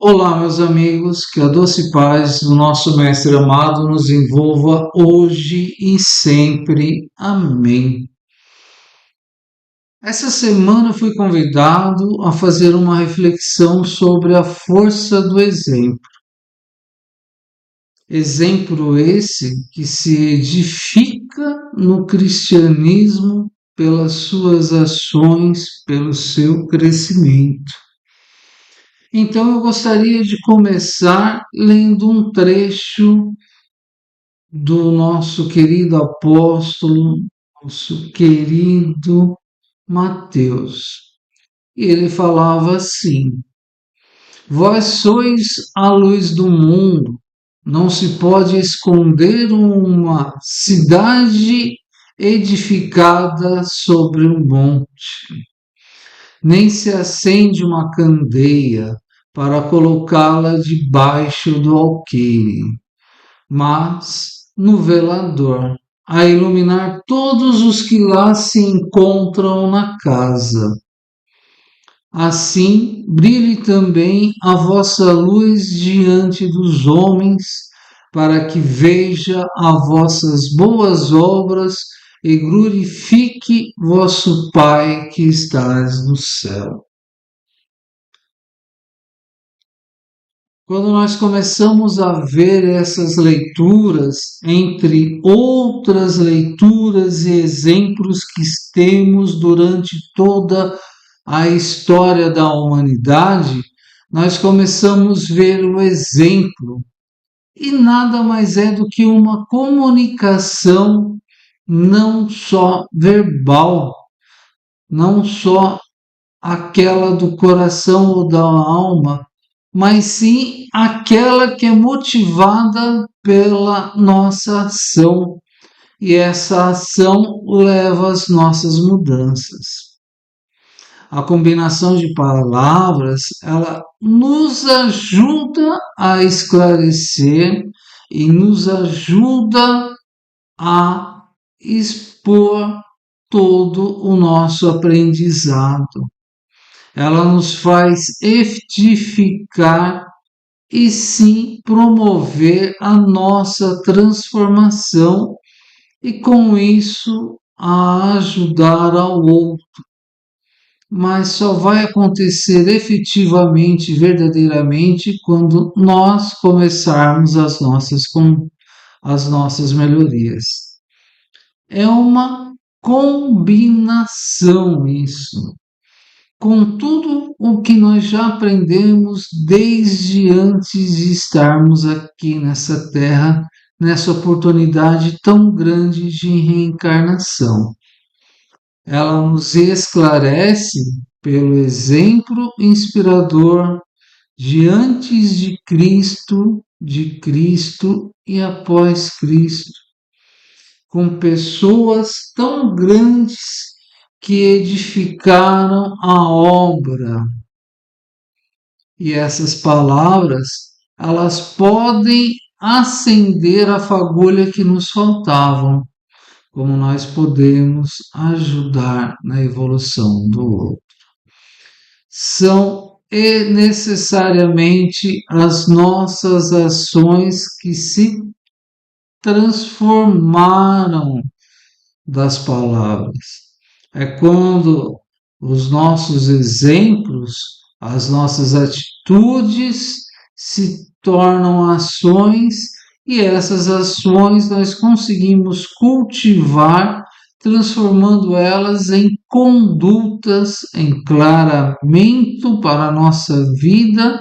Olá, meus amigos, que a doce paz do nosso Mestre amado nos envolva hoje e sempre. Amém. Essa semana eu fui convidado a fazer uma reflexão sobre a força do exemplo. Exemplo esse que se edifica no cristianismo pelas suas ações, pelo seu crescimento. Então eu gostaria de começar lendo um trecho do nosso querido apóstolo, nosso querido Mateus. E ele falava assim: Vós sois a luz do mundo, não se pode esconder uma cidade edificada sobre um monte, nem se acende uma candeia para colocá-la debaixo do alqueire, mas no velador, a iluminar todos os que lá se encontram na casa. Assim, brilhe também a vossa luz diante dos homens, para que veja as vossas boas obras e glorifique vosso Pai que estás no céu. Quando nós começamos a ver essas leituras, entre outras leituras e exemplos que temos durante toda a história da humanidade, nós começamos a ver o exemplo. E nada mais é do que uma comunicação não só verbal, não só aquela do coração ou da alma, mas sim aquela que é motivada pela nossa ação, e essa ação leva às nossas mudanças. A combinação de palavras, ela nos ajuda a esclarecer e nos ajuda a expor todo o nosso aprendizado. Ela nos faz edificar e sim promover a nossa transformação e com isso a ajudar ao outro. Mas só vai acontecer efetivamente, verdadeiramente, quando nós começarmos as nossas melhorias. É uma combinação isso, com tudo o que nós já aprendemos desde antes de estarmos aqui nessa terra, nessa oportunidade tão grande de reencarnação. Ela nos esclarece pelo exemplo inspirador de antes de Cristo e após Cristo, com pessoas tão grandes que edificaram a obra. E essas palavras, elas podem acender a fagulha que nos faltavam, como nós podemos ajudar na evolução do outro. São necessariamente as nossas ações que se transformaram das palavras. É quando os nossos exemplos, as nossas atitudes se tornam ações e essas ações nós conseguimos cultivar, transformando elas em condutas, em clareamento para a nossa vida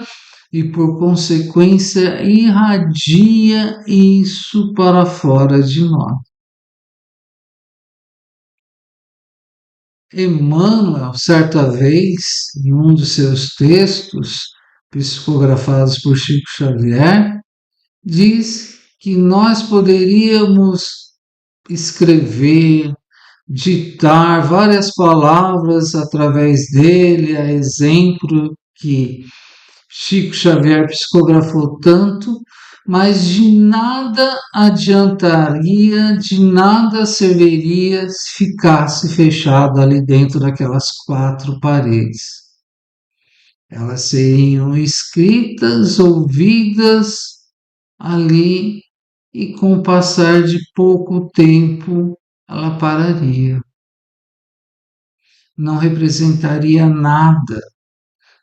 e, por consequência, irradia isso para fora de nós. Emmanuel, certa vez, em um dos seus textos, psicografados por Chico Xavier, diz que nós poderíamos escrever, ditar várias palavras através dele, a exemplo que Chico Xavier psicografou tanto, mas de nada adiantaria, de nada serviria se ficasse fechado ali dentro daquelas quatro paredes. Elas seriam escritas, ouvidas ali, e com o passar de pouco tempo ela pararia. Não representaria nada,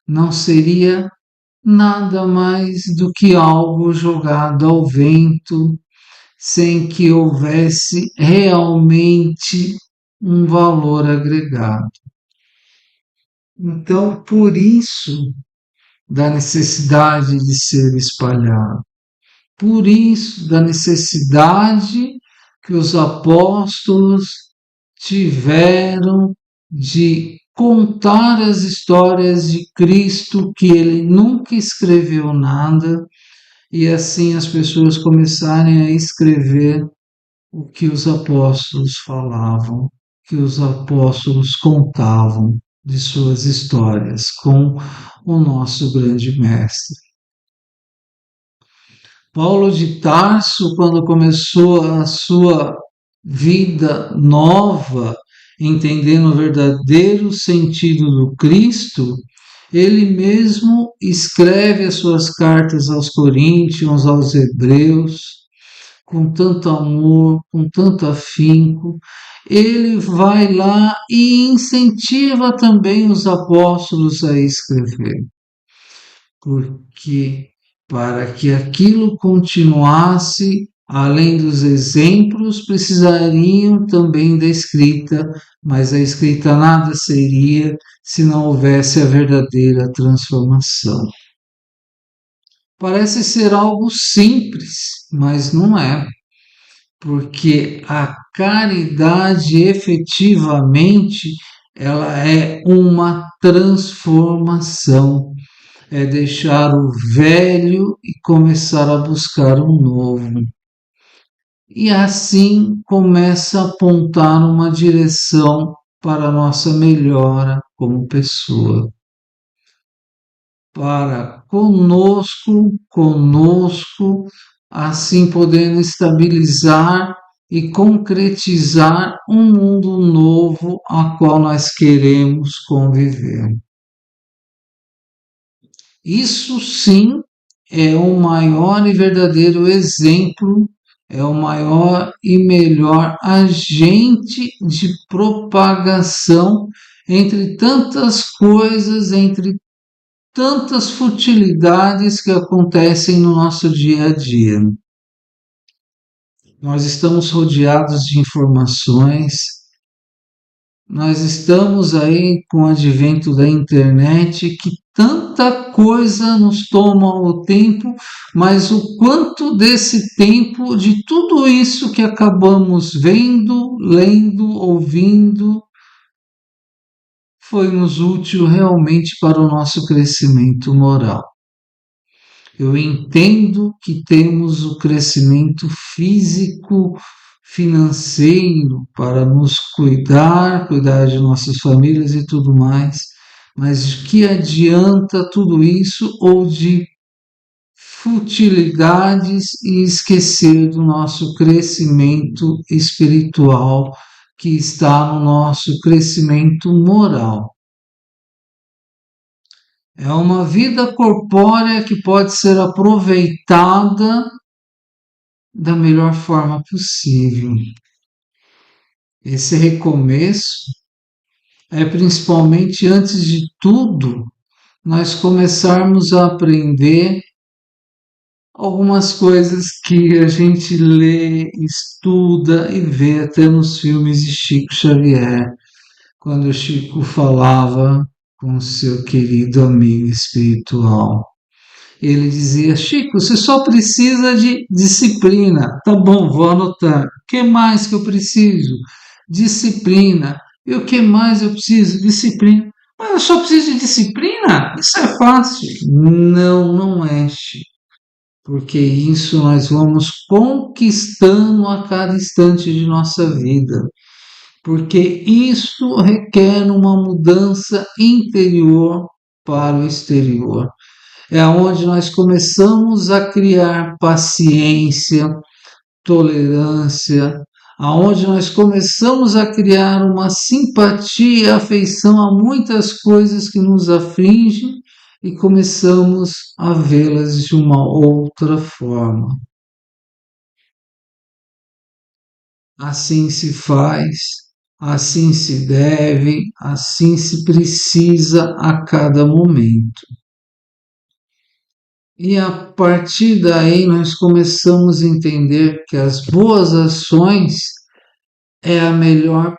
não seria nada mais do que algo jogado ao vento, sem que houvesse realmente um valor agregado. Então, por isso, da necessidade de ser espalhado, por isso, da necessidade que os apóstolos tiveram de contar as histórias de Cristo, que ele nunca escreveu nada, e assim as pessoas começarem a escrever o que os apóstolos falavam, que os apóstolos contavam de suas histórias com o nosso grande mestre. Paulo de Tarso, quando começou a sua vida nova, entendendo o verdadeiro sentido do Cristo, ele mesmo escreve as suas cartas aos Coríntios, aos Hebreus, com tanto amor, com tanto afinco. Ele vai lá e incentiva também os apóstolos a escrever, porque para que aquilo continuasse, além dos exemplos, precisariam também da escrita, mas a escrita nada seria se não houvesse a verdadeira transformação. Parece ser algo simples, mas não é, porque a caridade efetivamente ela é uma transformação, é deixar o velho e começar a buscar um novo. E assim começa a apontar uma direção para a nossa melhora como pessoa. Para conosco, assim podendo estabilizar e concretizar um mundo novo a qual nós queremos conviver. Isso sim é o maior e verdadeiro exemplo, é o maior e melhor agente de propagação entre tantas coisas, entre tantas futilidades que acontecem no nosso dia a dia. Nós estamos rodeados de informações, nós estamos aí com o advento da internet, que tanta coisa nos toma o tempo, mas o quanto desse tempo, de tudo isso que acabamos vendo, lendo, ouvindo, foi nos útil realmente para o nosso crescimento moral. Eu entendo que temos o crescimento físico, financeiro para nos cuidar de nossas famílias e tudo mais, mas de que adianta tudo isso ou de futilidades e esquecer do nosso crescimento espiritual, que está no nosso crescimento moral? É uma vida corpórea que pode ser aproveitada da melhor forma possível. Esse recomeço é principalmente, antes de tudo, nós começarmos a aprender algumas coisas que a gente lê, estuda e vê até nos filmes de Chico Xavier, quando o Chico falava com seu querido amigo espiritual. Ele dizia: Chico, você só precisa de disciplina. Tá bom, vou anotar. O que mais que eu preciso? Disciplina. E o que mais eu preciso? Disciplina. Mas eu só preciso de disciplina? Isso é fácil. Não, não é, Chico. Porque isso nós vamos conquistando a cada instante de nossa vida. Porque isso requer uma mudança interior para o exterior. É onde nós começamos a criar paciência, tolerância, aonde nós começamos a criar uma simpatia, afeição a muitas coisas que nos afligem e começamos a vê-las de uma outra forma. Assim se faz, assim se deve, assim se precisa a cada momento. E a partir daí nós começamos a entender que as boas ações é a melhor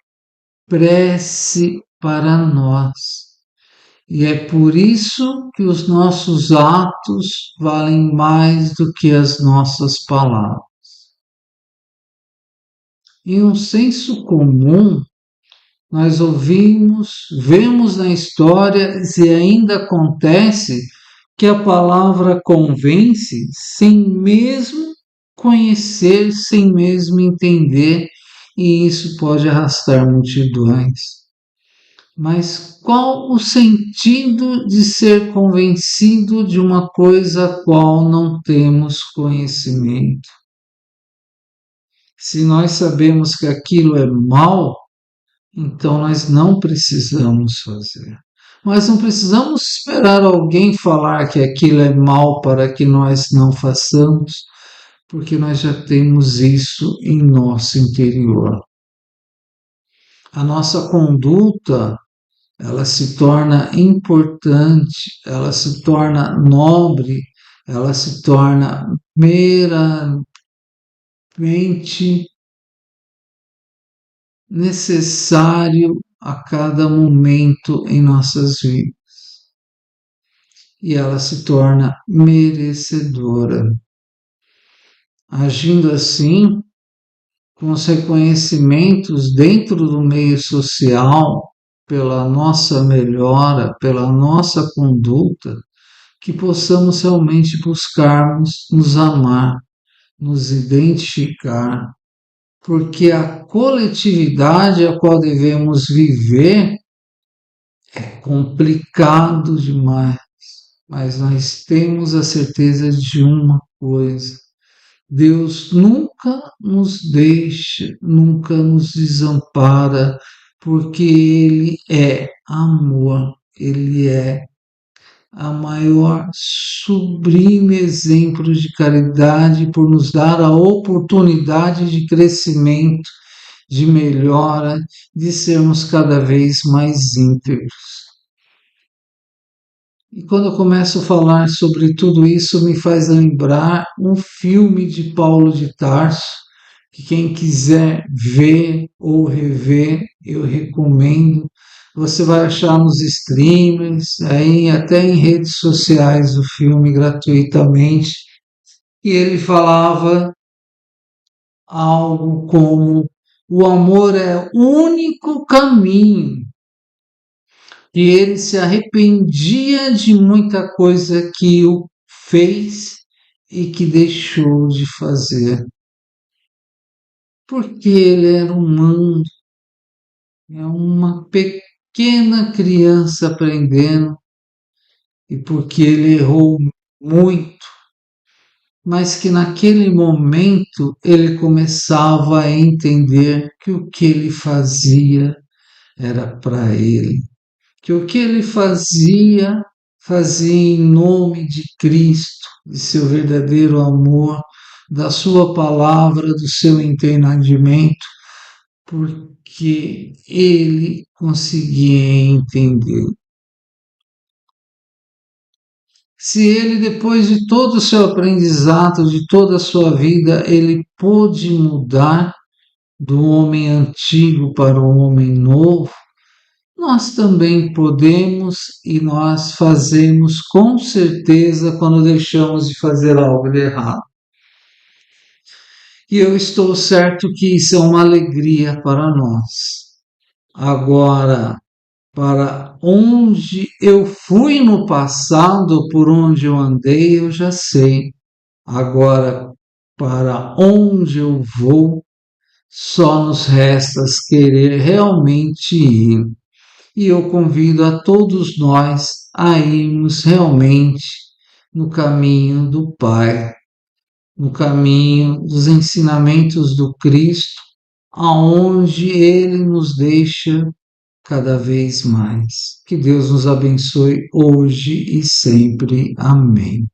prece para nós. E é por isso que os nossos atos valem mais do que as nossas palavras. Em um senso comum, nós ouvimos, vemos na história e ainda acontece que a palavra convence sem mesmo conhecer, sem mesmo entender, e isso pode arrastar multidões. Mas qual o sentido de ser convencido de uma coisa a qual não temos conhecimento? Se nós sabemos que aquilo é mal, então nós não precisamos fazer. Mas não precisamos esperar alguém falar que aquilo é mal para que nós não façamos, porque nós já temos isso em nosso interior. A nossa conduta, ela se torna importante, ela se torna nobre, ela se torna meramente necessário a cada momento em nossas vidas. E ela se torna merecedora. Agindo assim, com os reconhecimentos dentro do meio social, pela nossa melhora, pela nossa conduta, que possamos realmente buscarmos nos amar, nos identificar, porque a coletividade a qual devemos viver é complicado demais, mas nós temos a certeza de uma coisa: Deus nunca nos deixa, nunca nos desampara, porque Ele é amor, Ele é a maior sublime exemplo de caridade por nos dar a oportunidade de crescimento, de melhora, de sermos cada vez mais íntegros. E quando eu começo a falar sobre tudo isso, me faz lembrar um filme de Paulo de Tarso, que quem quiser ver ou rever, eu recomendo. Você vai achar nos streamers, aí, até em redes sociais o filme gratuitamente. E ele falava algo como: o amor é o único caminho. E ele se arrependia de muita coisa que o fez e que deixou de fazer. Porque ele era humano, é uma pequena criança aprendendo, e porque ele errou muito, mas que naquele momento ele começava a entender que o que ele fazia era para ele, que o que ele fazia, fazia em nome de Cristo, de seu verdadeiro amor, da sua palavra, do seu entendimento, porque ele conseguia entender. Se ele, depois de todo o seu aprendizado, de toda a sua vida, ele pôde mudar do homem antigo para o homem novo, nós também podemos, e nós fazemos com certeza quando deixamos de fazer algo de errado. E eu estou certo que isso é uma alegria para nós. Agora, para onde eu fui no passado, por onde eu andei, eu já sei. Agora, para onde eu vou, só nos resta querer realmente ir. E eu convido a todos nós a irmos realmente no caminho do Pai, no caminho dos ensinamentos do Cristo, aonde Ele nos deixa cada vez mais. Que Deus nos abençoe hoje e sempre. Amém.